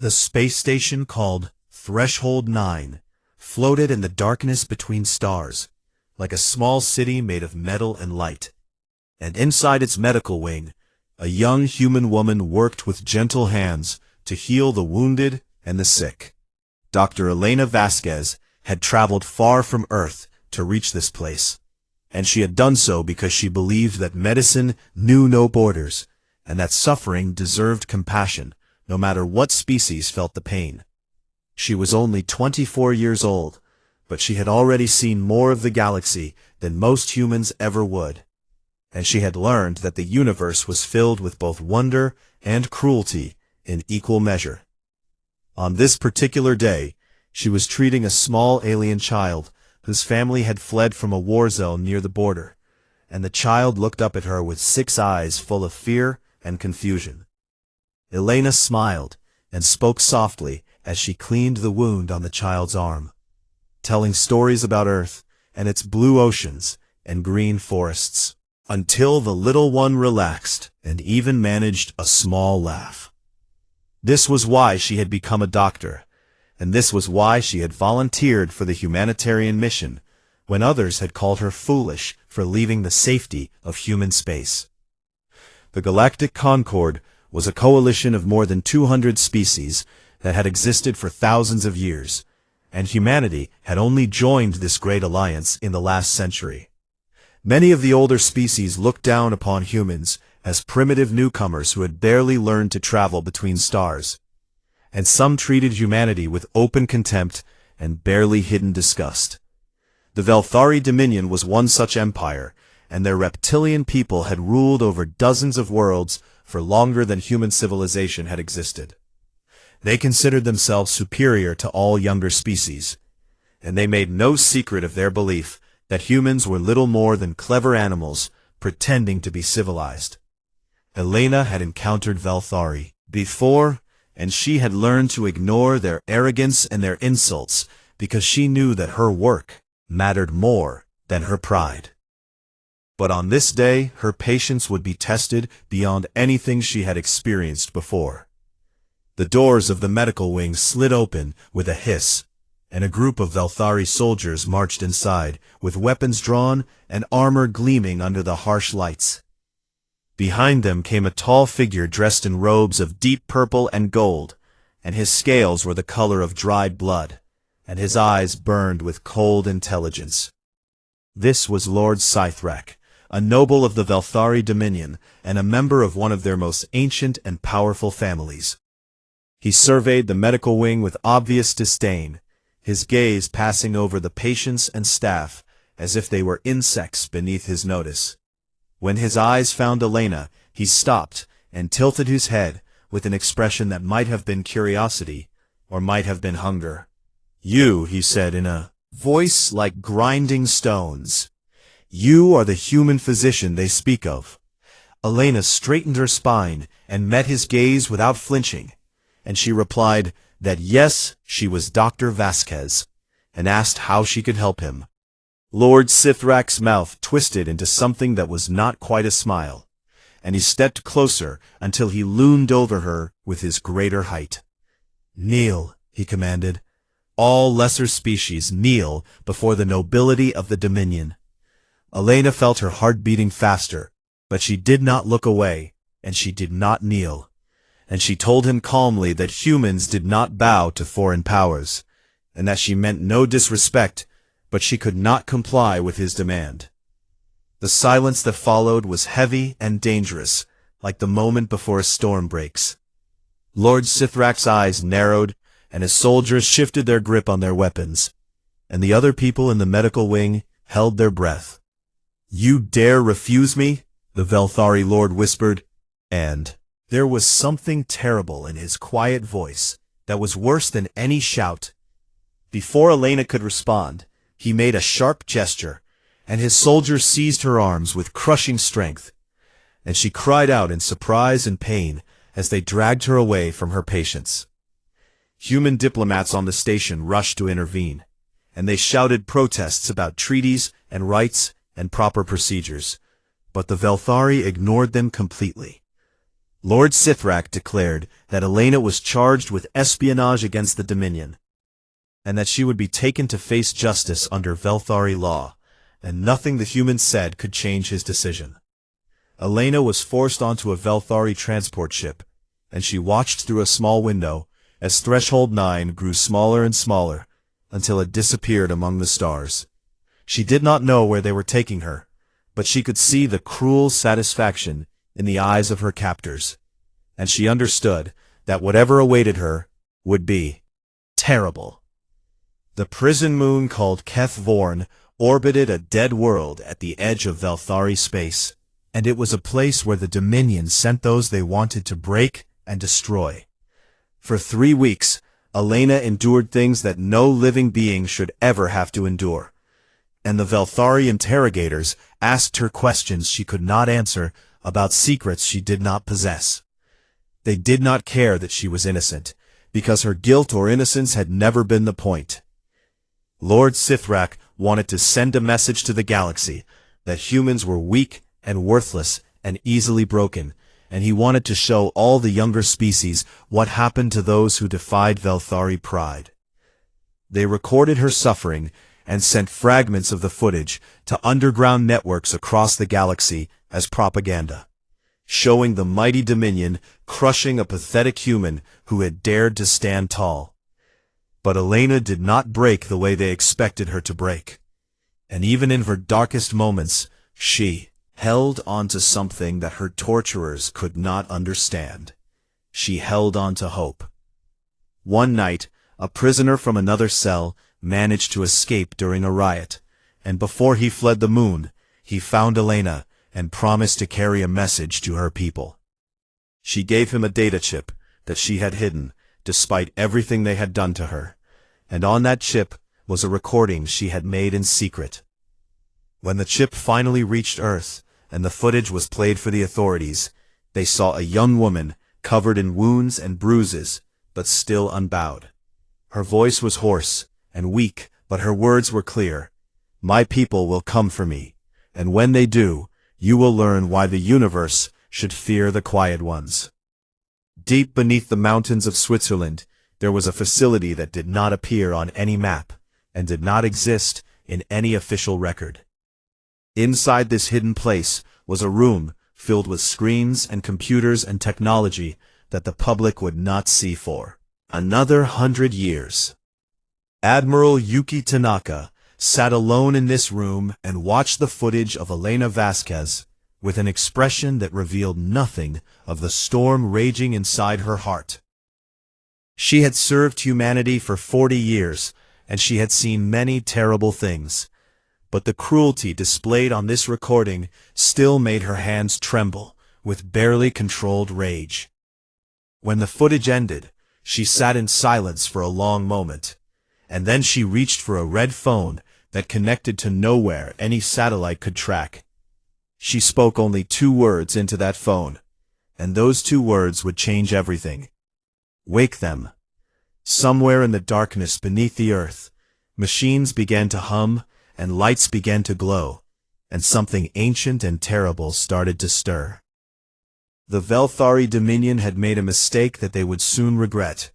The space station called Threshold 9 floated in the darkness between stars, like a small city made of metal and light. And inside its medical wing, a young human woman worked with gentle hands to heal the wounded and the sick. Dr. Elena Vasquez had traveled far from Earth to reach this place, and she had done so because she believed that medicine knew no borders, and that suffering deserved compassion, no matter what species felt the pain. She was only 24 years old, but she had already seen more of the galaxy than most humans ever would, and she had learned that the universe was filled with both wonder and cruelty in equal measure. On this particular day, she was treating a small alien child whose family had fled from a war zone near the border, and the child looked up at her with 6 eyes full of fear and confusion. Elena smiled and spoke softly as she cleaned the wound on the child's arm, telling stories about Earth and its blue oceans and green forests, until the little one relaxed and even managed a small laugh. This was why she had become a doctor, and this was why she had volunteered for the humanitarian mission when others had called her foolish for leaving the safety of human space. The Galactic Concord was a coalition of more than 200 species that had existed for thousands of years, and humanity had only joined this great alliance in the last century. Many of the older species looked down upon humans as primitive newcomers who had barely learned to travel between stars, and some treated humanity with open contempt and barely hidden disgust. The Velthari Dominion was one such empire, and their reptilian people had ruled over dozens of worlds for longer than human civilization had existed. They considered themselves superior to all younger species, and they made no secret of their belief that humans were little more than clever animals pretending to be civilized. Elena had encountered Velthari before, and she had learned to ignore their arrogance and their insults because she knew that her work mattered more than her pride. But on this day, her patience would be tested beyond anything she had experienced before. The doors of the medical wing slid open with a hiss, and a group of Velthari soldiers marched inside, with weapons drawn and armor gleaming under the harsh lights. Behind them came a tall figure dressed in robes of deep purple and gold, and his scales were the color of dried blood, and his eyes burned with cold intelligence. This was Lord Scythrak, a noble of the Velthari Dominion and a member of one of their most ancient and powerful families. He surveyed the medical wing with obvious disdain, his gaze passing over the patients and staff as if they were insects beneath his notice. When his eyes found Elena, he stopped and tilted his head with an expression that might have been curiosity or might have been hunger. "You," he said in a voice like grinding stones, "you are the human physician they speak of." Elena straightened her spine and met his gaze without flinching, and she replied that yes, she was Dr. Vasquez, and asked how she could help him. Lord Scythrak's mouth twisted into something that was not quite a smile, and he stepped closer until he loomed over her with his greater height. "Kneel," he commanded. "All lesser species kneel before the nobility of the Dominion." Elena felt her heart beating faster, but she did not look away, and she did not kneel, and she told him calmly that humans did not bow to foreign powers, and that she meant no disrespect, but she could not comply with his demand. The silence that followed was heavy and dangerous, like the moment before a storm breaks. Lord Scythrak's eyes narrowed, and his soldiers shifted their grip on their weapons, and the other people in the medical wing held their breath. "You dare refuse me?" the Velthari Lord whispered, and there was something terrible in his quiet voice that was worse than any shout. Before Elena could respond, he made a sharp gesture, and his soldiers seized her arms with crushing strength, and she cried out in surprise and pain as they dragged her away from her patients. Human diplomats on the station rushed to intervene, and they shouted protests about treaties and rights and proper procedures, but the Velthari ignored them completely. Lord Sithrak declared that Elena was charged with espionage against the Dominion, and that she would be taken to face justice under Velthari law, and nothing the humans said could change his decision. Elena was forced onto a Velthari transport ship, and she watched through a small window as Threshold 9 grew smaller and smaller until it disappeared among the stars. She did not know where they were taking her, but she could see the cruel satisfaction in the eyes of her captors, and she understood that whatever awaited her would be terrible. The prison moon called Keth Vorn orbited a dead world at the edge of Velthari space, and it was a place where the Dominion sent those they wanted to break and destroy. For 3 weeks, Elena endured things that no living being should ever have to endure, and the Velthari interrogators asked her questions she could not answer about secrets she did not possess. They did not care that she was innocent, because her guilt or innocence had never been the point. Lord Sithrak wanted to send a message to the galaxy that humans were weak and worthless and easily broken, and he wanted to show all the younger species what happened to those who defied Velthari pride. They recorded her suffering and sent fragments of the footage to underground networks across the galaxy as propaganda, showing the mighty Dominion crushing a pathetic human who had dared to stand tall. But Elena did not break the way they expected her to break, and even in her darkest moments, she held on to something that her torturers could not understand. She held on to hope. One night, a prisoner from another cell managed to escape during a riot, and before he fled the moon, he found Elena and promised to carry a message to her people. She gave him a data chip that she had hidden, despite everything they had done to her, and on that chip was a recording she had made in secret. When the chip finally reached Earth, and the footage was played for the authorities, they saw a young woman covered in wounds and bruises, but still unbowed. Her voice was hoarse and weak, but her words were clear. "My people will come for me, and when they do, you will learn why the universe should fear the quiet ones." Deep beneath the mountains of Switzerland, there was a facility that did not appear on any map, and did not exist in any official record. Inside this hidden place was a room filled with screens and computers and technology that the public would not see for another 100 years. Admiral Yuki Tanaka sat alone in this room and watched the footage of Elena Vasquez with an expression that revealed nothing of the storm raging inside her heart. She had served humanity for 40 years, and she had seen many terrible things, but the cruelty displayed on this recording still made her hands tremble with barely controlled rage. When the footage ended, she sat in silence for a long moment, and then she reached for a red phone that connected to nowhere any satellite could track. She spoke only 2 words into that phone, and those 2 words would change everything. "Wake them." Somewhere in the darkness beneath the earth, machines began to hum and lights began to glow, and something ancient and terrible started to stir. The Velthari Dominion had made a mistake that they would soon regret,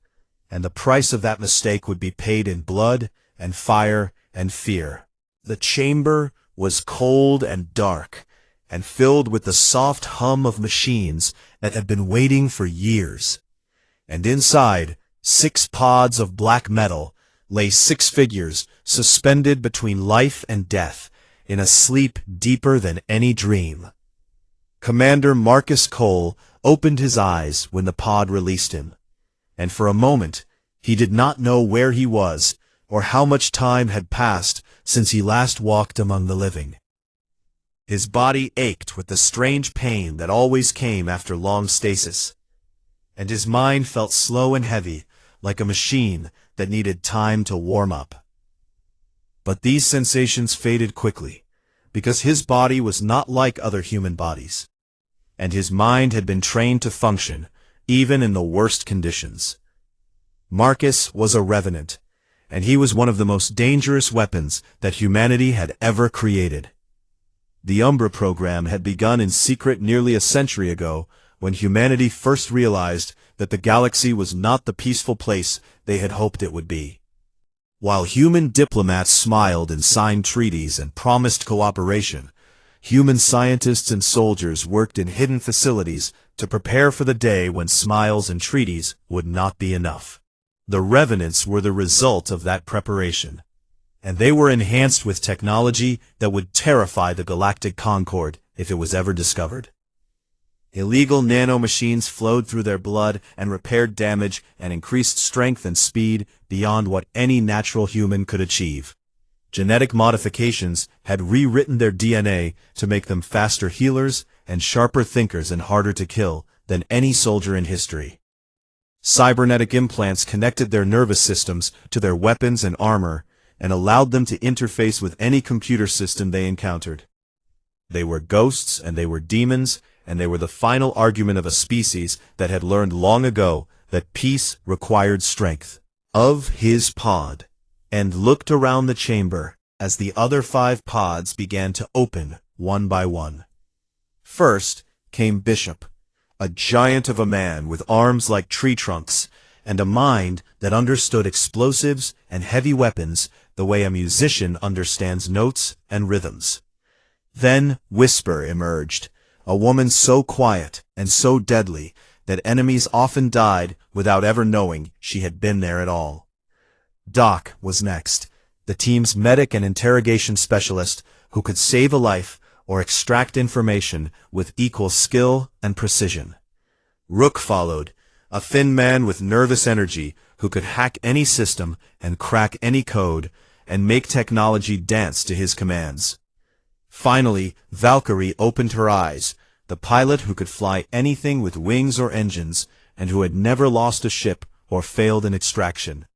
and the price of that mistake would be paid in blood and fire and fear. The chamber was cold and dark, and filled with the soft hum of machines that had been waiting for years. And inside, 6 pods of black metal lay 6 figures suspended between life and death in a sleep deeper than any dream. Commander Marcus Cole opened his eyes when the pod released him, and for a moment he did not know where he was or how much time had passed since he last walked among the living. His body ached with the strange pain that always came after long stasis, and his mind felt slow and heavy, like a machine that needed time to warm up. But these sensations faded quickly, because his body was not like other human bodies, and his mind had been trained to function, even in the worst conditions. Marcus was a revenant, and he was one of the most dangerous weapons that humanity had ever created. The Umbra program had begun in secret nearly a century ago, when humanity first realized that the galaxy was not the peaceful place they had hoped it would be. While human diplomats smiled and signed treaties and promised cooperation, human scientists and soldiers worked in hidden facilities to prepare for the day when smiles and treaties would not be enough. The Revenants were the result of that preparation, and they were enhanced with technology that would terrify the Galactic Concord if it was ever discovered. Illegal nanomachines flowed through their blood and repaired damage and increased strength and speed beyond what any natural human could achieve. Genetic modifications had rewritten their DNA to make them faster healers and sharper thinkers and harder to kill than any soldier in history. Cybernetic implants connected their nervous systems to their weapons and armor and allowed them to interface with any computer system they encountered. They were ghosts and they were demons, and they were the final argument of a species that had learned long ago that peace required strength. Of his pod, and looked around the chamber as the other 5 pods began to open one by one. First came Bishop, a giant of a man with arms like tree trunks, and a mind that understood explosives and heavy weapons the way a musician understands notes and rhythms. Then Whisper emerged, a woman so quiet and so deadly that enemies often died without ever knowing she had been there at all. Doc was next, the team's medic and interrogation specialist who could save a life or extract information with equal skill and precision. Rook followed, a thin man with nervous energy who could hack any system and crack any code and make technology dance to his commands. Finally, Valkyrie opened her eyes, the pilot who could fly anything with wings or engines and who had never lost a ship or failed in extraction.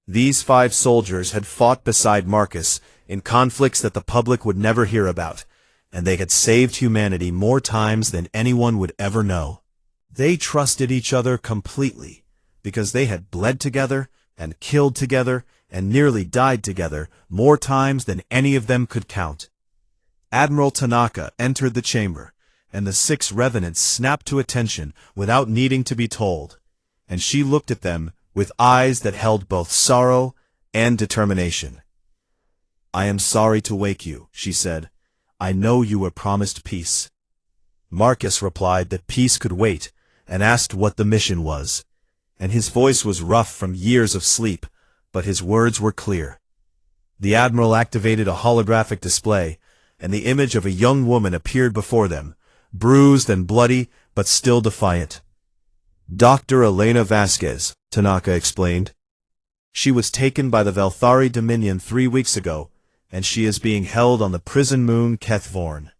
These 5 soldiers had fought beside Marcus in conflicts that the public would never hear about, and they had saved humanity more times than anyone would ever know. They trusted each other completely, because they had bled together and killed together and nearly died together more times than any of them could count. Admiral Tanaka entered the chamber, and the 6 revenants snapped to attention without needing to be told, and she looked at them with eyes that held both sorrow and determination. "I am sorry to wake you," she said. "I know you were promised peace." Marcus replied that peace could wait, and asked what the mission was, and his voice was rough from years of sleep, but his words were clear. The Admiral activated a holographic display, and the image of a young woman appeared before them, bruised and bloody, but still defiant. "Dr. Elena Vasquez," Tanaka explained. "She was taken by the Velthari Dominion 3 weeks ago, and she is being held on the prison moon Keth Vorn."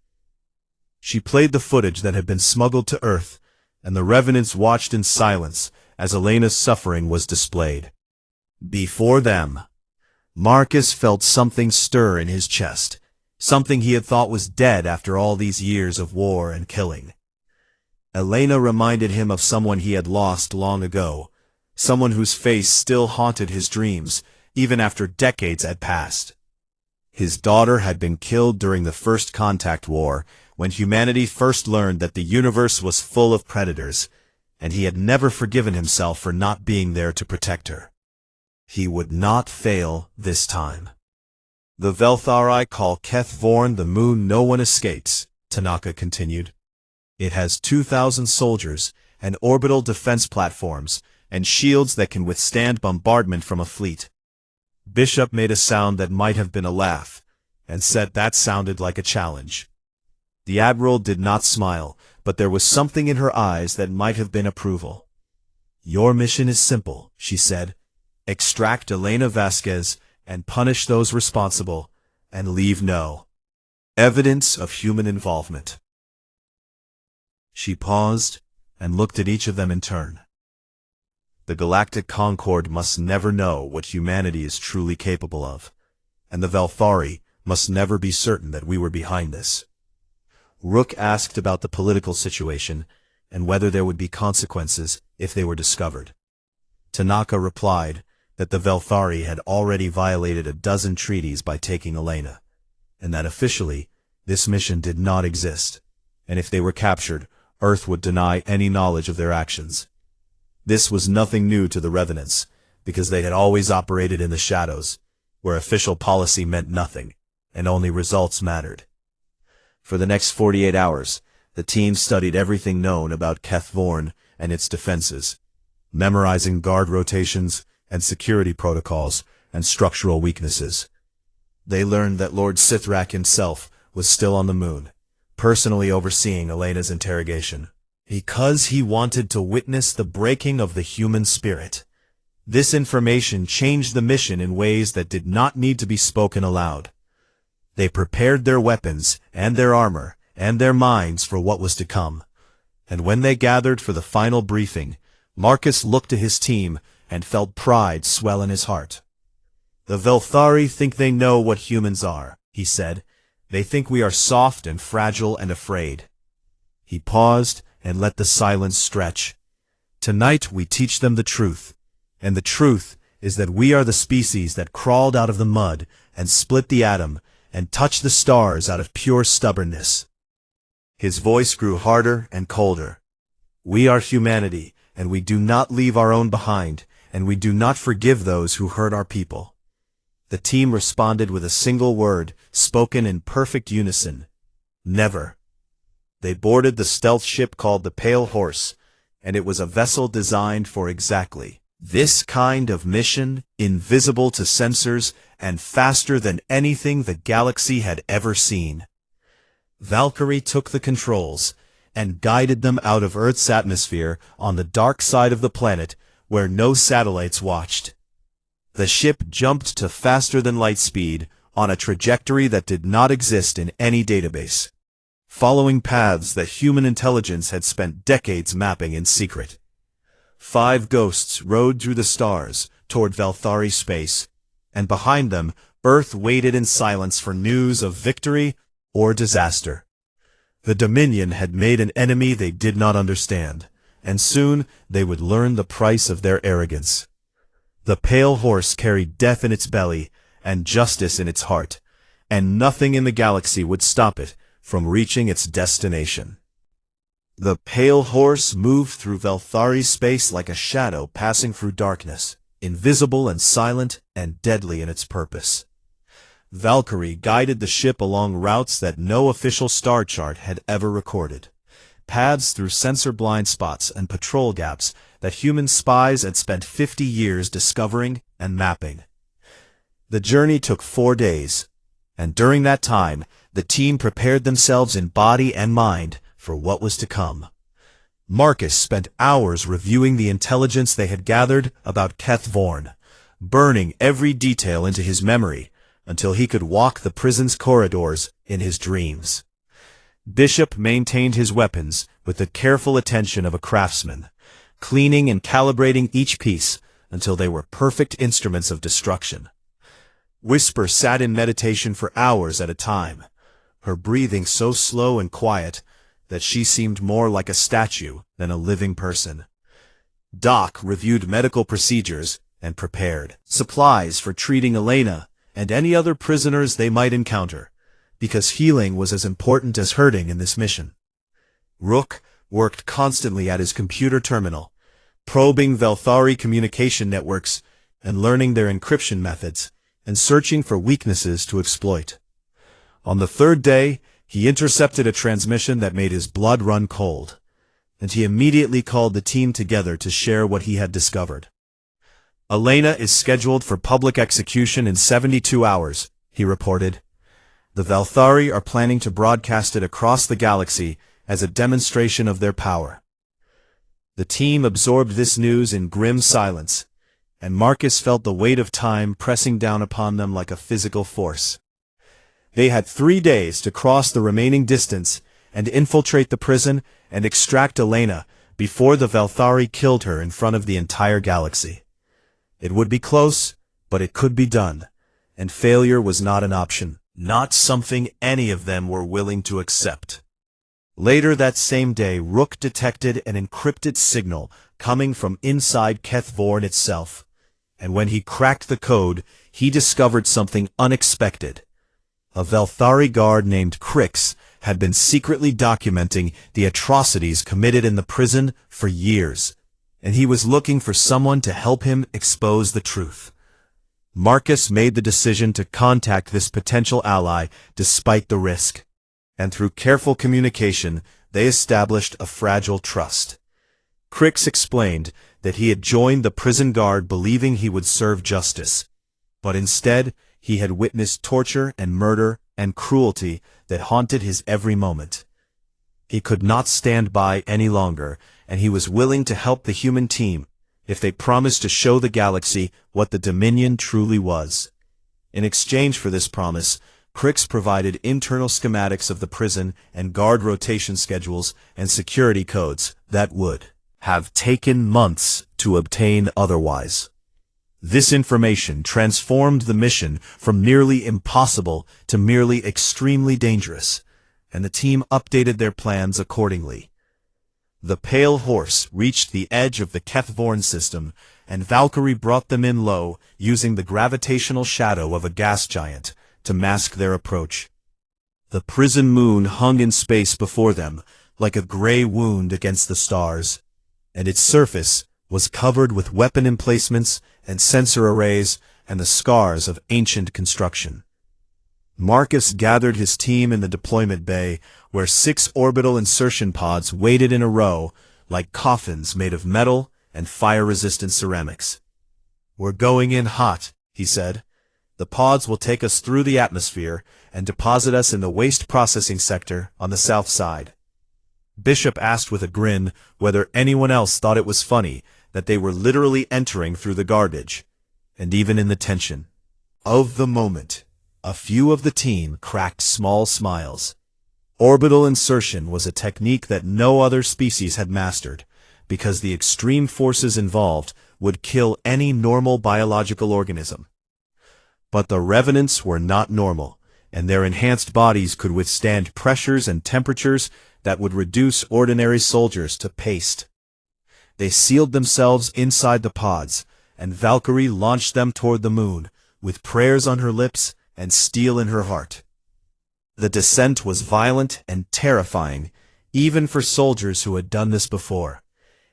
She played the footage that had been smuggled to Earth, and the Revenants watched in silence as Elena's suffering was displayed. Before them, Marcus felt something stir in his chest, something he had thought was dead after all these years of war and killing. Elena reminded him of someone he had lost long ago, someone whose face still haunted his dreams, even after decades had passed. His daughter had been killed during the First Contact War, when humanity first learned that the universe was full of predators, and he had never forgiven himself for not being there to protect her. He would not fail this time. "The Velthari call Keth Vorn the moon no one escapes," Tanaka continued. "It has 2,000 soldiers and orbital defense platforms and shields that can withstand bombardment from a fleet." Bishop made a sound that might have been a laugh, and said that sounded like a challenge. The Admiral did not smile, but there was something in her eyes that might have been approval. "Your mission is simple," she said. "Extract Elena Vasquez and punish those responsible, and leave no evidence of human involvement." She paused and looked at each of them in turn. The Galactic Concord must never know what humanity is truly capable of, and the Velthari must never be certain that we were behind this. Rook asked about the political situation and whether there would be consequences if they were discovered. Tanaka replied that the Velthari had already violated a dozen treaties by taking Elena, and that officially this mission did not exist, and if they were captured, Earth would deny any knowledge of their actions. This was nothing new to the Revenants, because they had always operated in the shadows, where official policy meant nothing, and only results mattered. For the next 48 hours, the team studied everything known about Keth Vorn and its defenses, memorizing guard rotations and security protocols and structural weaknesses. They learned that Lord Sithrak himself was still on the moon, personally overseeing Elena's interrogation, because he wanted to witness the breaking of the human spirit. This information changed the mission in ways that did not need to be spoken aloud. They prepared their weapons and their armor and their minds for what was to come. And when they gathered for the final briefing, Marcus looked to his team and felt pride swell in his heart. "The Velthari think they know what humans are," he said. "They think we are soft and fragile and afraid." He paused and let the silence stretch. "Tonight we teach them the truth. And the truth is that we are the species that crawled out of the mud and split the atom and touched the stars out of pure stubbornness." His voice grew harder and colder. "We are humanity, and we do not leave our own behind, and we do not forgive those who hurt our people." The team responded with a single word, spoken in perfect unison: "Never." They boarded the stealth ship called the Pale Horse, and it was a vessel designed for exactly this kind of mission, invisible to sensors and faster than anything the galaxy had ever seen. Valkyrie took the controls and guided them out of Earth's atmosphere on the dark side of the planet where no satellites watched. The ship jumped to faster than light speed on a trajectory that did not exist in any database, following paths that human intelligence had spent decades mapping in secret. 5 ghosts rode through the stars toward Velthari space, and behind them, Earth waited in silence for news of victory or disaster. The Dominion had made an enemy they did not understand, and soon they would learn the price of their arrogance. The Pale Horse carried death in its belly and justice in its heart, and nothing in the galaxy would stop it from reaching its destination. The Pale Horse moved through Velthari space like a shadow passing through darkness, invisible and silent and deadly in its purpose. Valkyrie guided the ship along routes that no official star chart had ever recorded, paths through sensor blind spots and patrol gaps that human spies had spent 50 years discovering and mapping. The journey took 4 days, and during that time, the team prepared themselves in body and mind for what was to come. Marcus spent hours reviewing the intelligence they had gathered about Keth Vorn, burning every detail into his memory until he could walk the prison's corridors in his dreams. Bishop maintained his weapons with the careful attention of a craftsman, cleaning and calibrating each piece until they were perfect instruments of destruction. Whisper sat in meditation for hours at a time, her breathing so slow and quiet that she seemed more like a statue than a living person. Doc reviewed medical procedures and prepared supplies for treating Elena and any other prisoners they might encounter, because healing was as important as hurting in this mission. Rook worked constantly at his computer terminal, probing Velthari communication networks and learning their encryption methods, and searching for weaknesses to exploit. On the 3rd day, he intercepted a transmission that made his blood run cold, and he immediately called the team together to share what he had discovered. "Elena is scheduled for public execution in 72 hours, he reported. "The Velthari are planning to broadcast it across the galaxy as a demonstration of their power." The team absorbed this news in grim silence, and Marcus felt the weight of time pressing down upon them like a physical force. They had 3 days to cross the remaining distance and infiltrate the prison and extract Elena before the Velthari killed her in front of the entire galaxy. It would be close, but it could be done, and failure was not an option, not something any of them were willing to accept. Later that same day, Rook detected an encrypted signal coming from inside Keth Vorn itself, and when he cracked the code, he discovered something unexpected. A Velthari guard named Crix had been secretly documenting the atrocities committed in the prison for years, and he was looking for someone to help him expose the truth. Marcus made the decision to contact this potential ally despite the risk, and through careful communication, they established a fragile trust. Crix explained that he had joined the prison guard believing he would serve justice, but instead he had witnessed torture and murder and cruelty that haunted his every moment. He could not stand by any longer, and he was willing to help the human team if they promised to show the galaxy what the Dominion truly was. In exchange for this promise, Crix provided internal schematics of the prison and guard rotation schedules and security codes that would have taken months to obtain otherwise. This information transformed the mission from nearly impossible to merely extremely dangerous, and the team updated their plans accordingly. The Pale Horse reached the edge of the Kethvorn system, and Valkyrie brought them in low, using the gravitational shadow of a gas giant to mask their approach. The prison moon hung in space before them, like a gray wound against the stars, and its surface was covered with weapon emplacements and sensor arrays and the scars of ancient construction. Marcus gathered his team in the deployment bay, where 6 orbital insertion pods waited in a row, like coffins made of metal and fire-resistant ceramics. "We're going in hot," he said. "The pods will take us through the atmosphere and deposit us in the waste processing sector on the south side." Bishop asked with a grin whether anyone else thought it was funny that they were literally entering through the garbage, and even in the tension of the moment, a few of the team cracked small smiles. Orbital insertion was a technique that no other species had mastered, because the extreme forces involved would kill any normal biological organism. But the Revenants were not normal, and their enhanced bodies could withstand pressures and temperatures that would reduce ordinary soldiers to paste. They sealed themselves inside the pods, and Valkyrie launched them toward the moon, with prayers on her lips and steel in her heart. The descent was violent and terrifying, even for soldiers who had done this before,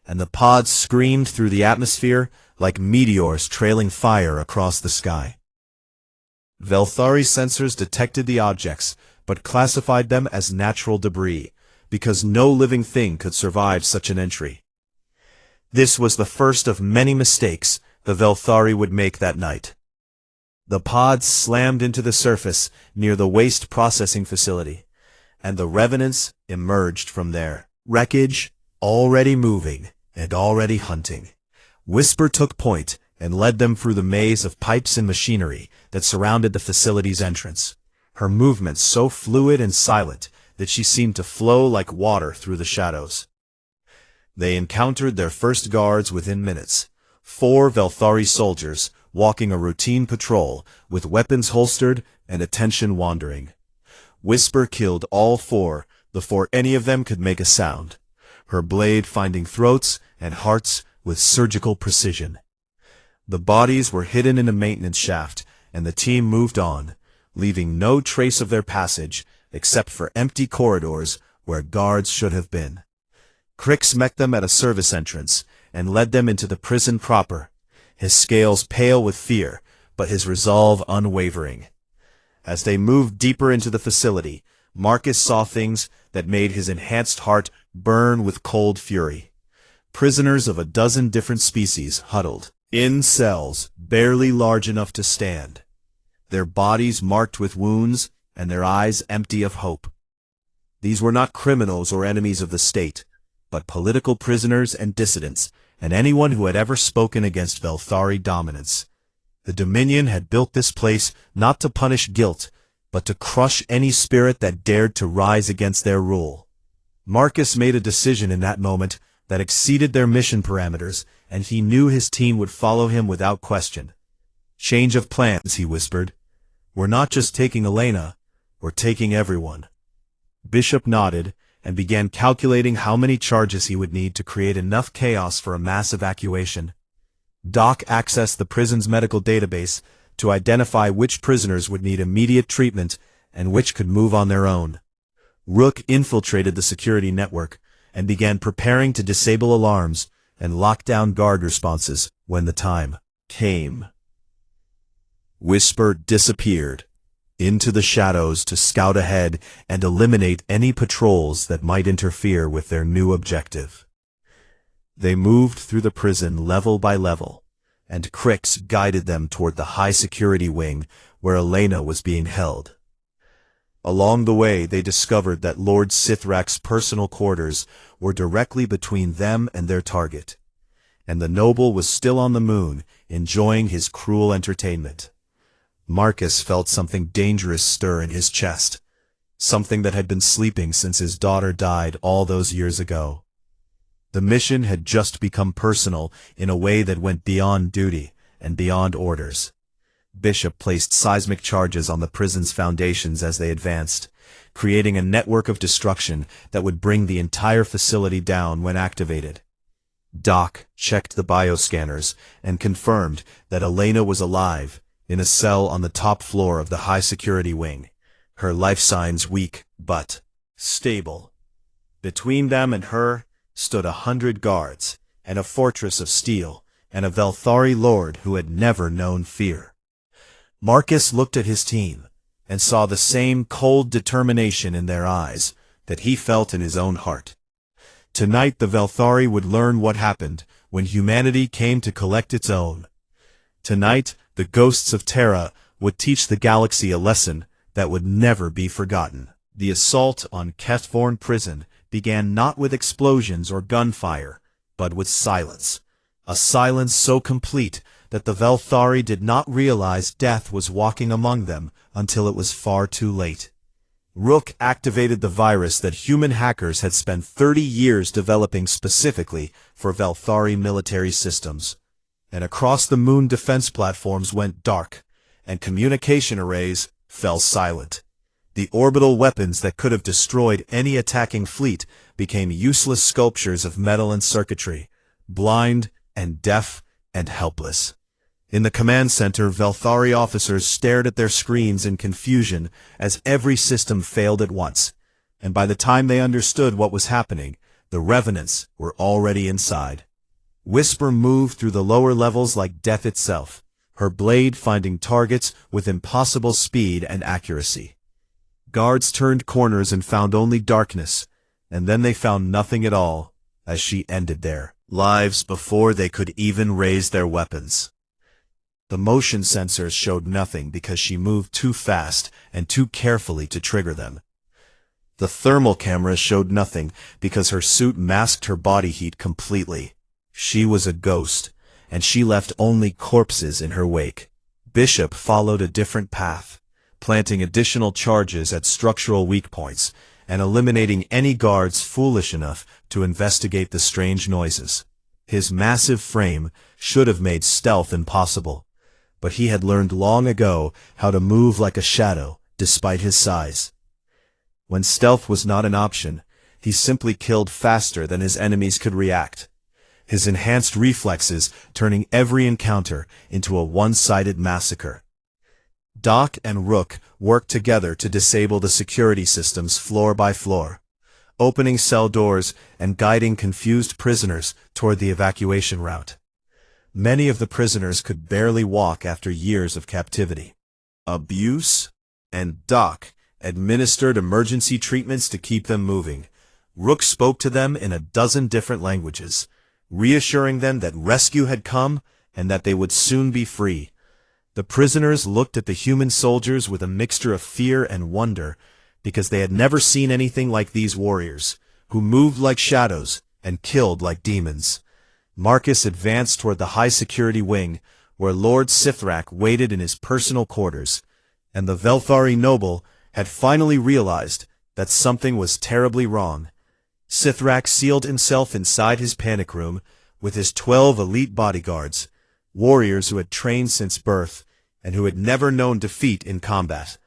and the pods screamed through the atmosphere like meteors trailing fire across the sky. Velthari sensors detected the objects, but classified them as natural debris, because no living thing could survive such an entry. This was the first of many mistakes the Velthari would make that night. The pods slammed into the surface near the waste processing facility, and the Revenants emerged from there. Wreckage, already moving and already hunting. Whisper took point and led them through the maze of pipes and machinery that surrounded the facility's entrance, her movements so fluid and silent that she seemed to flow like water through the shadows. They encountered their first guards within minutes, 4 Velthari soldiers walking a routine patrol with weapons holstered and attention wandering. Whisper killed all 4 before any of them could make a sound, her blade finding throats and hearts with surgical precision. The bodies were hidden in a maintenance shaft, and the team moved on, leaving no trace of their passage except for empty corridors where guards should have been. Crix met them at a service entrance and led them into the prison proper, his scales pale with fear, but his resolve unwavering. As they moved deeper into the facility, Marcus saw things that made his enhanced heart burn with cold fury. Prisoners of a dozen different species huddled in cells barely large enough to stand, their bodies marked with wounds and their eyes empty of hope. These were not criminals or enemies of the state, but political prisoners and dissidents, and anyone who had ever spoken against Velthari dominance. The Dominion had built this place not to punish guilt, but to crush any spirit that dared to rise against their rule. Marcus made a decision in that moment that exceeded their mission parameters, and he knew his team would follow him without question. "Change of plans," he whispered. "We're not just taking Elena, we're taking everyone." Bishop nodded and began calculating how many charges he would need to create enough chaos for a mass evacuation. Doc accessed the prison's medical database to identify which prisoners would need immediate treatment and which could move on their own. Rook infiltrated the security network and began preparing to disable alarms and lock down guard responses when the time came. Whisper disappeared into the shadows to scout ahead and eliminate any patrols that might interfere with their new objective. They moved through the prison level by level, and Crix guided them toward the high-security wing where Elena was being held. Along the way, they discovered that Lord Sithrak's personal quarters were directly between them and their target, and the noble was still on the moon, enjoying his cruel entertainment. Marcus felt something dangerous stir in his chest, something that had been sleeping since his daughter died all those years ago. The mission had just become personal in a way that went beyond duty and beyond orders. Bishop placed seismic charges on the prison's foundations as they advanced, creating a network of destruction that would bring the entire facility down when activated. Doc checked the bioscanners and confirmed that Elena was alive, in a cell on the top floor of the high-security wing, her life signs weak but stable. Between them and her stood 100 guards, and a fortress of steel, and a Velthari lord who had never known fear. Marcus looked at his team, and saw the same cold determination in their eyes that he felt in his own heart. Tonight the Velthari would learn what happened when humanity came to collect its own. Tonight the ghosts of Terra would teach the galaxy a lesson that would never be forgotten. The assault on Kethvorn prison began not with explosions or gunfire, but with silence. A silence so complete that the Velthari did not realize death was walking among them until it was far too late. Rook activated the virus that human hackers had spent 30 years developing specifically for Velthari military systems, and across the moon defense platforms went dark, and communication arrays fell silent. The orbital weapons that could have destroyed any attacking fleet became useless sculptures of metal and circuitry, blind and deaf and helpless. In the command center, Velthari officers stared at their screens in confusion as every system failed at once, and by the time they understood what was happening, the Revenants were already inside. Whisper moved through the lower levels like death itself, her blade finding targets with impossible speed and accuracy. Guards turned corners and found only darkness, and then they found nothing at all, as she ended their lives before they could even raise their weapons. The motion sensors showed nothing because she moved too fast and too carefully to trigger them. The thermal cameras showed nothing because her suit masked her body heat completely. She was a ghost, and she left only corpses in her wake. Bishop followed a different path, planting additional charges at structural weak points and eliminating any guards foolish enough to investigate the strange noises. His massive frame should have made stealth impossible, but he had learned long ago how to move like a shadow despite his size. When stealth was not an option, he simply killed faster than his enemies could react, his enhanced reflexes turning every encounter into a one-sided massacre. Doc and Rook worked together to disable the security systems floor by floor, opening cell doors and guiding confused prisoners toward the evacuation route. Many of the prisoners could barely walk after years of captivity. Abuse, and Doc administered emergency treatments to keep them moving. Rook spoke to them in a dozen different languages, reassuring them that rescue had come and that they would soon be free. The prisoners looked at the human soldiers with a mixture of fear and wonder, because they had never seen anything like these warriors, who moved like shadows and killed like demons. Marcus advanced toward the high-security wing, where Lord Sithrak waited in his personal quarters, and the Velthari noble had finally realized that something was terribly wrong. Sithrak sealed himself inside his panic room with his 12 elite bodyguards, warriors who had trained since birth and who had never known defeat in combat.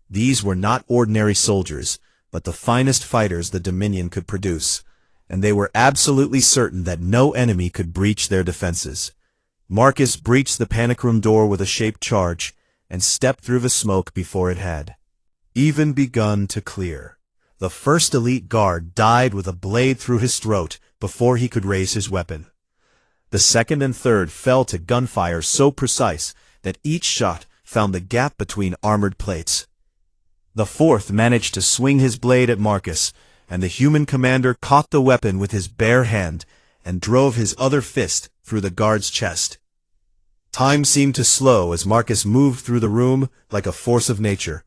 These were not ordinary soldiers, but the finest fighters the Dominion could produce, and they were absolutely certain that no enemy could breach their defenses. Marcus breached the panic room door with a shaped charge and stepped through the smoke before it had even begun to clear. The first elite guard died with a blade through his throat before he could raise his weapon. The second and third fell to gunfire so precise that each shot found the gap between armored plates. The fourth managed to swing his blade at Marcus, and the human commander caught the weapon with his bare hand and drove his other fist through the guard's chest. Time seemed to slow as Marcus moved through the room like a force of nature,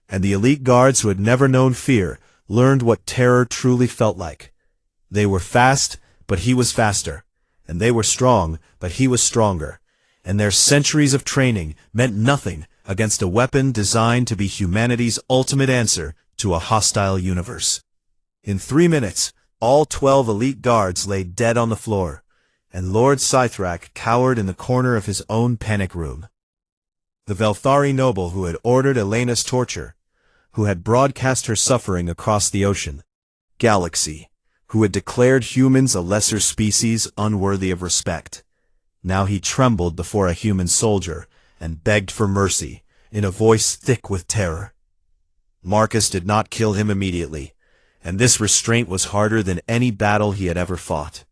and the elite guards who had never known fear learned what terror truly felt like. They were fast, but he was faster, and they were strong, but he was stronger, and their centuries of training meant nothing against a weapon designed to be humanity's ultimate answer to a hostile universe. In 3 minutes, all 12 elite guards lay dead on the floor, and Lord Scythrak cowered in the corner of his own panic room. The Velthari noble who had ordered Elena's torture, who had broadcast her suffering across the ocean, galaxy, who had declared humans a lesser species unworthy of respect. Now he trembled before a human soldier and begged for mercy, in a voice thick with terror. Marcus did not kill him immediately, and this restraint was harder than any battle he had ever fought.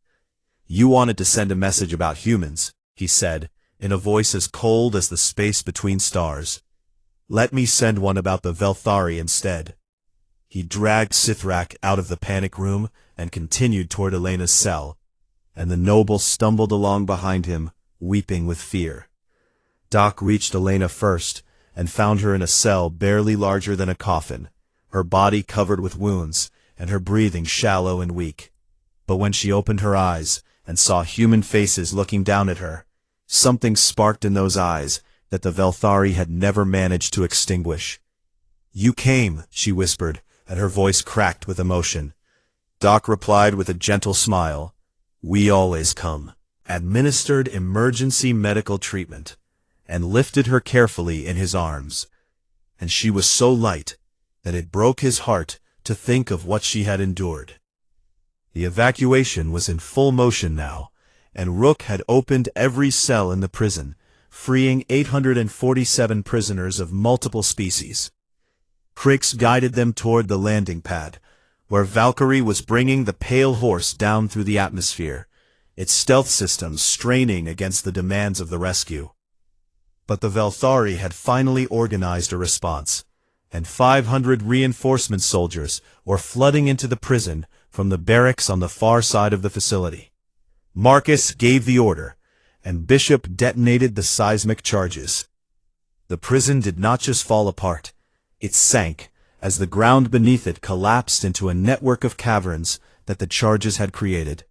"You wanted to send a message about humans," he said, in a voice as cold as the space between stars. "Let me send one about the Velthari instead." He dragged Sithrak out of the panic room and continued toward Elena's cell, and the noble stumbled along behind him, weeping with fear. Doc reached Elena first and found her in a cell barely larger than a coffin, her body covered with wounds and her breathing shallow and weak. But when she opened her eyes and saw human faces looking down at her, something sparked in those eyes that the Velthari had never managed to extinguish. "You came," she whispered, and her voice cracked with emotion. Doc replied with a gentle smile, "We always come," administered emergency medical treatment, and lifted her carefully in his arms. And she was so light that it broke his heart to think of what she had endured. The evacuation was in full motion now, and Rook had opened every cell in the prison, freeing 847 prisoners of multiple species. Crix guided them toward the landing pad, where Valkyrie was bringing the Pale Horse down through the atmosphere, its stealth systems straining against the demands of the rescue. But the Velthari had finally organized a response, and 500 reinforcement soldiers were flooding into the prison from the barracks on the far side of the facility. Marcus gave the order, and Bishop detonated the seismic charges. The prison did not just fall apart, it sank as the ground beneath it collapsed into a network of caverns that the charges had created.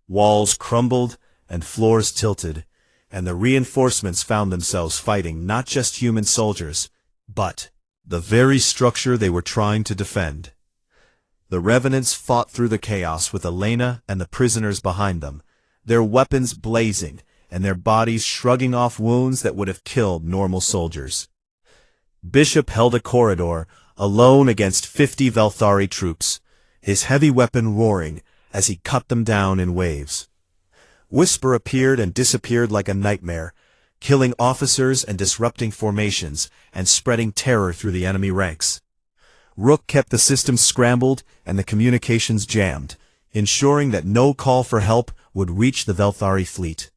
Walls crumbled and floors tilted, and the reinforcements found themselves fighting not just human soldiers, but the very structure they were trying to defend. The Revenants fought through the chaos with Elena and the prisoners behind them, their weapons blazing and their bodies shrugging off wounds that would have killed normal soldiers. Bishop held a corridor, alone against 50 Velthari troops, his heavy weapon roaring as he cut them down in waves. Whisper appeared and disappeared like a nightmare, killing officers and disrupting formations and spreading terror through the enemy ranks. Rook kept the systems scrambled and the communications jammed, ensuring that no call for help would reach the Velthari fleet.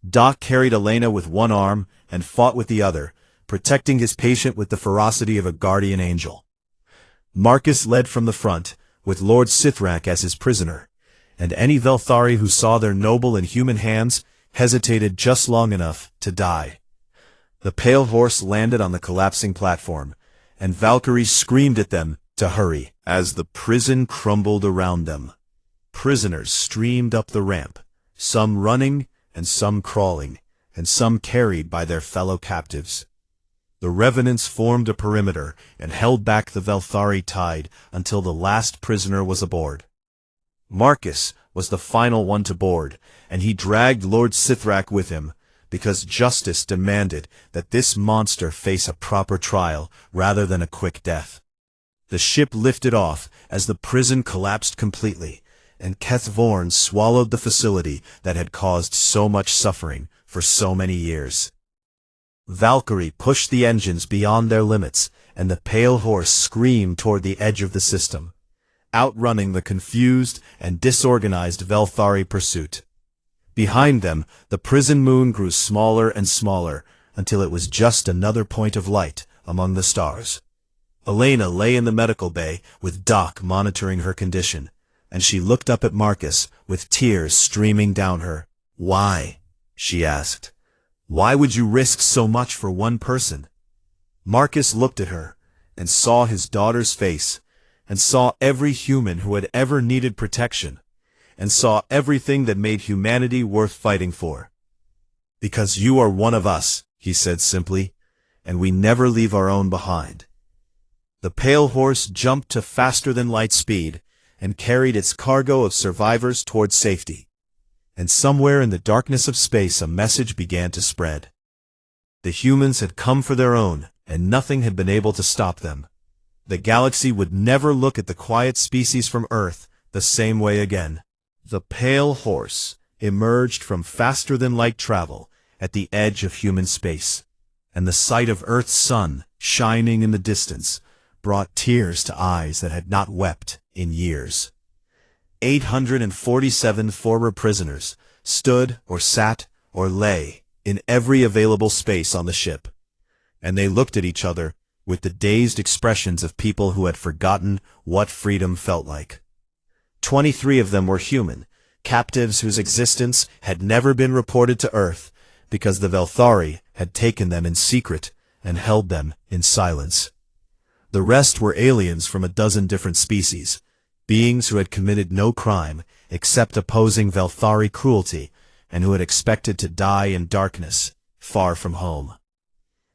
Doc carried Elena with one arm and fought with the other, protecting his patient with the ferocity of a guardian angel. Marcus led from the front, with Lord Sithrak as his prisoner, and any Velthari who saw their noble in human hands hesitated just long enough to die. The Pale Horse landed on the collapsing platform, and Valkyrie screamed at them to hurry as the prison crumbled around them. Prisoners streamed up the ramp, some running and some crawling, and some carried by their fellow captives. The Revenants formed a perimeter and held back the Velthari tide until the last prisoner was aboard. Marcus was the final one to board, and he dragged Lord Sithrak with him, because justice demanded that this monster face a proper trial rather than a quick death. The ship lifted off as the prison collapsed completely, and Keth Vorn swallowed the facility that had caused so much suffering for so many years. Valkyrie pushed the engines beyond their limits, and the Pale Horse screamed toward the edge of the system. outrunning the confused and disorganized Velthari pursuit. Behind them, the prison moon grew smaller and smaller, until it was just another point of light among the stars. Elena lay in the medical bay with Doc monitoring her condition, and she looked up at Marcus with tears streaming down her. "Why?" she asked. "Why would you risk so much for one person?" Marcus looked at her and saw his daughter's face, and saw every human who had ever needed protection, and saw everything that made humanity worth fighting for. "Because you are one of us," he said simply, "and we never leave our own behind." The pale horse jumped to faster-than-light speed and carried its cargo of survivors towards safety. And somewhere in the darkness of space a message began to spread. The humans had come for their own, and nothing had been able to stop them. The galaxy would never look at the quiet species from Earth the same way again. The pale horse emerged from faster-than-light travel at the edge of human space, and the sight of Earth's sun shining in the distance brought tears to eyes that had not wept in years. 847 former prisoners stood or sat or lay in every available space on the ship, and they looked at each other with the dazed expressions of people who had forgotten what freedom felt like. 23 of them were human, captives whose existence had never been reported to Earth because the Velthari had taken them in secret and held them in silence. The rest were aliens from a dozen different species, beings who had committed no crime except opposing Velthari cruelty and who had expected to die in darkness, far from home.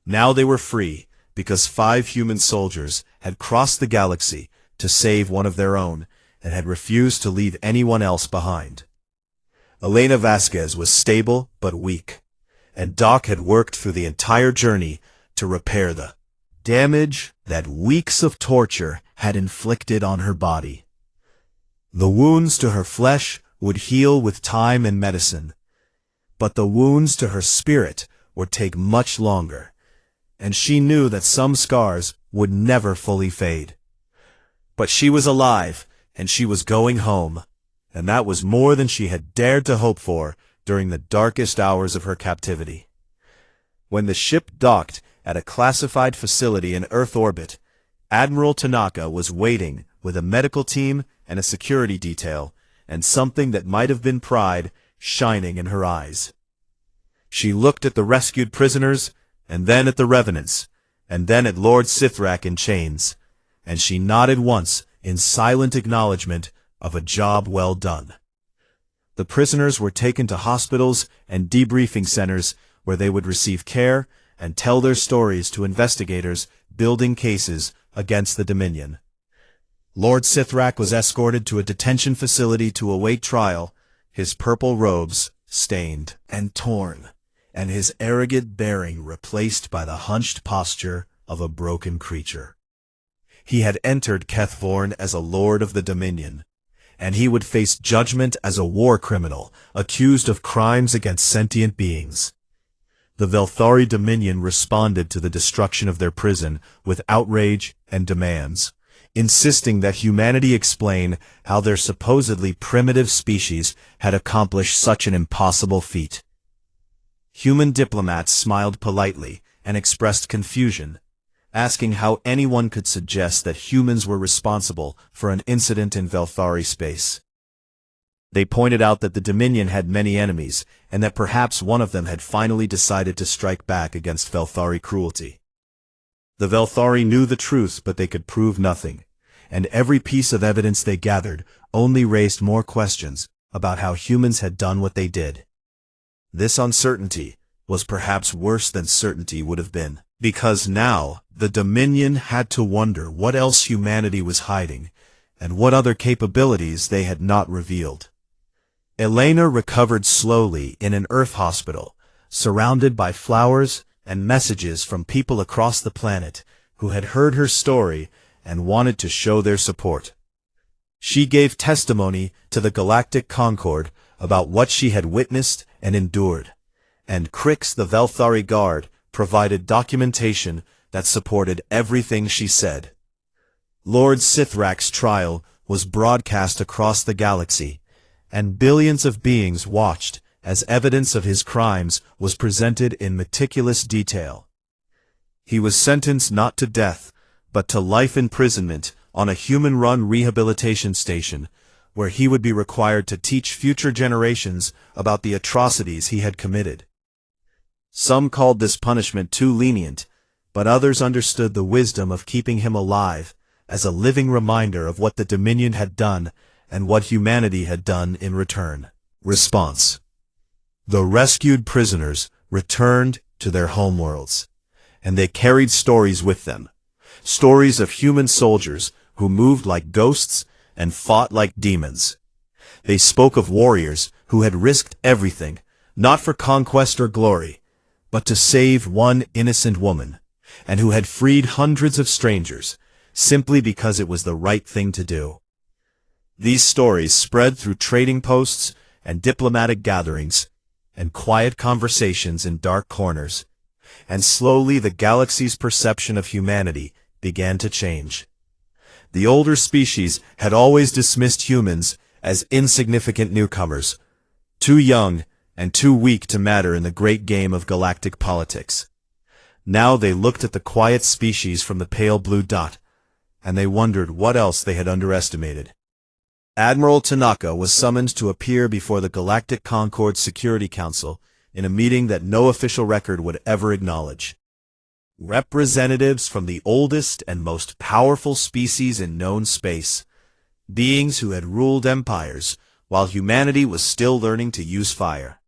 Now they were free because 5 human soldiers had crossed the galaxy to save one of their own and had refused to leave anyone else behind. Elena Vasquez was stable but weak, and Doc had worked through the entire journey to repair the damage that weeks of torture had inflicted on her body. The wounds to her flesh would heal with time and medicine, but the wounds to her spirit would take much longer, and she knew that some scars would never fully fade. But she was alive, and she was going home, and that was more than she had dared to hope for during the darkest hours of her captivity. When the ship docked at a classified facility in Earth orbit, Admiral Tanaka was waiting with a medical team and a security detail, and something that might have been pride shining in her eyes. She looked at the rescued prisoners, and then at the revenants, and then at Lord Sithrak in chains, and she nodded once in silent acknowledgement of a job well done. The prisoners were taken to hospitals and debriefing centers where they would receive care and tell their stories to investigators building cases against the Dominion. Lord Sithrak was escorted to a detention facility to await trial, his purple robes stained and torn, and his arrogant bearing replaced by the hunched posture of a broken creature. He had entered Kethvorn as a lord of the Dominion, and he would face judgment as a war criminal accused of crimes against sentient beings. The Velthari Dominion responded to the destruction of their prison with outrage and demands, insisting that humanity explain how their supposedly primitive species had accomplished such an impossible feat. Human diplomats smiled politely and expressed confusion, asking how anyone could suggest that humans were responsible for an incident in Velthari space. They pointed out that the Dominion had many enemies, and that perhaps one of them had finally decided to strike back against Velthari cruelty. The Velthari knew the truth, but they could prove nothing, and every piece of evidence they gathered only raised more questions about how humans had done what they did. This uncertainty was perhaps worse than certainty would have been, because now the Dominion had to wonder what else humanity was hiding, and what other capabilities they had not revealed. Elena recovered slowly in an Earth hospital, surrounded by flowers and messages from people across the planet who had heard her story and wanted to show their support. She gave testimony to the Galactic Concord about what she had witnessed and endured, and Crix the Velthari Guard provided documentation that supported everything she said. Lord Sithrak's trial was broadcast across the galaxy, and billions of beings watched as evidence of his crimes was presented in meticulous detail. He was sentenced not to death, but to life imprisonment on a human-run rehabilitation station, where he would be required to teach future generations about the atrocities he had committed. Some called this punishment too lenient, but others understood the wisdom of keeping him alive as a living reminder of what the Dominion had done and what humanity had done in return. Response: the rescued prisoners returned to their homeworlds, and they carried stories with them. Stories of human soldiers who moved like ghosts and fought like demons. They spoke of warriors who had risked everything, not for conquest or glory, but to save one innocent woman, and who had freed hundreds of strangers, simply because it was the right thing to do. These stories spread through trading posts and diplomatic gatherings, and quiet conversations in dark corners, and slowly the galaxy's perception of humanity began to change. The older species had always dismissed humans as insignificant newcomers, too young and too weak to matter in the great game of galactic politics. Now they looked at the quiet species from the pale blue dot, and they wondered what else they had underestimated. Admiral Tanaka was summoned to appear before the Galactic Concord Security Council in a meeting that no official record would ever acknowledge. Representatives from the oldest and most powerful species in known space, beings who had ruled empires while humanity was still learning to use fire.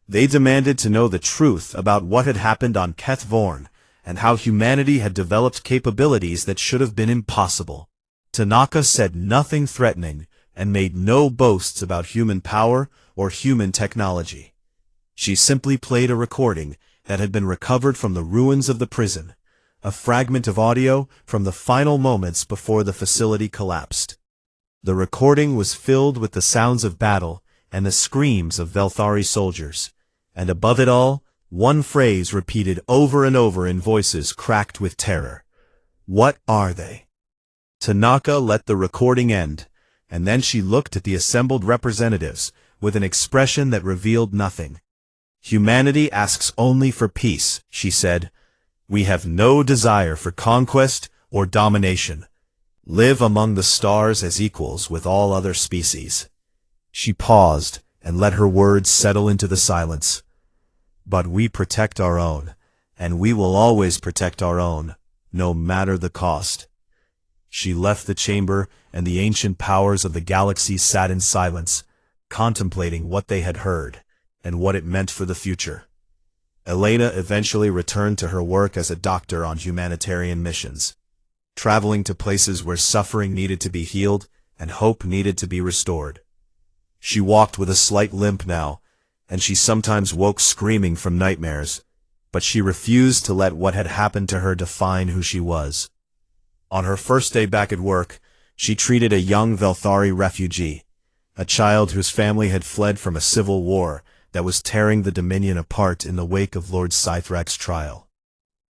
They demanded to know the truth about what had happened on Keth Vorn and how humanity had developed capabilities that should have been impossible. Tanaka said nothing threatening and made no boasts about human power or human technology. She simply played a recording that had been recovered from the ruins of the prison, a fragment of audio from the final moments before the facility collapsed. The recording was filled with the sounds of battle and the screams of Velthari soldiers, and above it all, one phrase repeated over and over in voices cracked with terror. "What are they?" Tanaka let the recording end, and then she looked at the assembled representatives with an expression that revealed nothing. "Humanity asks only for peace," she said. "We have no desire for conquest or domination. Live among the stars as equals with all other species." She paused and let her words settle into the silence. "But we protect our own, and we will always protect our own, no matter the cost." She left the chamber, and the ancient powers of the galaxy sat in silence, contemplating what they had heard and what it meant for the future. Elena eventually returned to her work as a doctor on humanitarian missions, traveling to places where suffering needed to be healed and hope needed to be restored. She walked with a slight limp now, and she sometimes woke screaming from nightmares, but she refused to let what had happened to her define who she was. On her first day back at work, she treated a young Velthari refugee, a child whose family had fled from a civil war that was tearing the Dominion apart in the wake of Lord Scythrak's trial.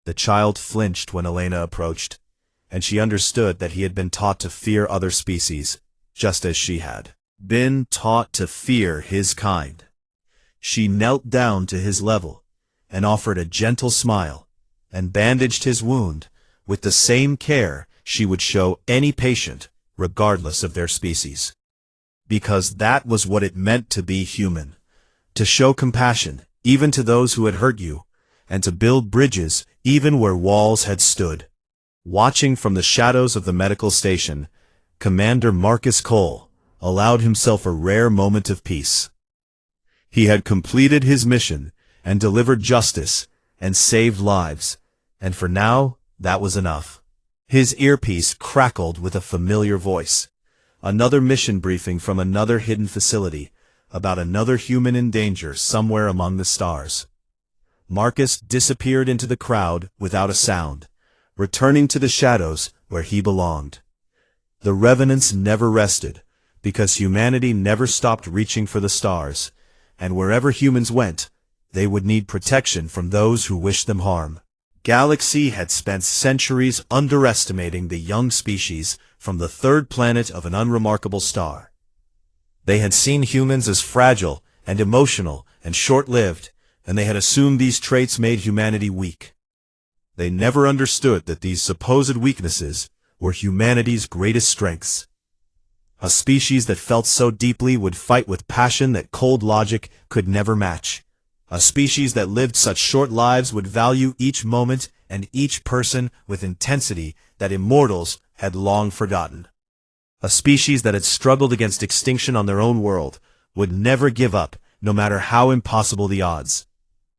The child flinched when Elena approached, and she understood that he had been taught to fear other species, just as she had been taught to fear his kind. She knelt down to his level, and offered a gentle smile, and bandaged his wound with the same care she would show any patient, regardless of their species. Because that was what it meant to be human. To show compassion, even to those who had hurt you, and to build bridges, even where walls had stood. Watching from the shadows of the medical station, Commander Marcus Cole allowed himself a rare moment of peace. He had completed his mission, and delivered justice, and saved lives, and for now, that was enough. His earpiece crackled with a familiar voice. Another mission briefing from another hidden facility, about another human in danger somewhere among the stars. Marcus disappeared into the crowd without a sound, returning to the shadows where he belonged. The revenants never rested, because humanity never stopped reaching for the stars, and wherever humans went, they would need protection from those who wished them harm. Galaxy had spent centuries underestimating the young species from the third planet of an unremarkable star. They had seen humans as fragile and emotional and short-lived, and they had assumed these traits made humanity weak. They never understood that these supposed weaknesses were humanity's greatest strengths. A species that felt so deeply would fight with passion that cold logic could never match. A species that lived such short lives would value each moment and each person with intensity that immortals had long forgotten. A species that had struggled against extinction on their own world would never give up, no matter how impossible the odds.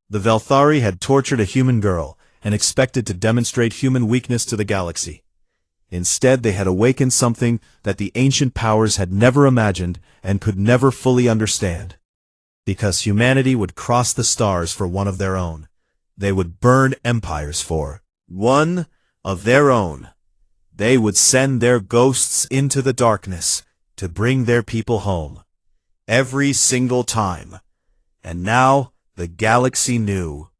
The Velthari had tortured a human girl and expected to demonstrate human weakness to the galaxy. Instead, they had awakened something that the ancient powers had never imagined and could never fully understand. Because humanity would cross the stars for one of their own. They would burn empires for one of their own. They would send their ghosts into the darkness to bring their people home. Every single time. And now the galaxy knew.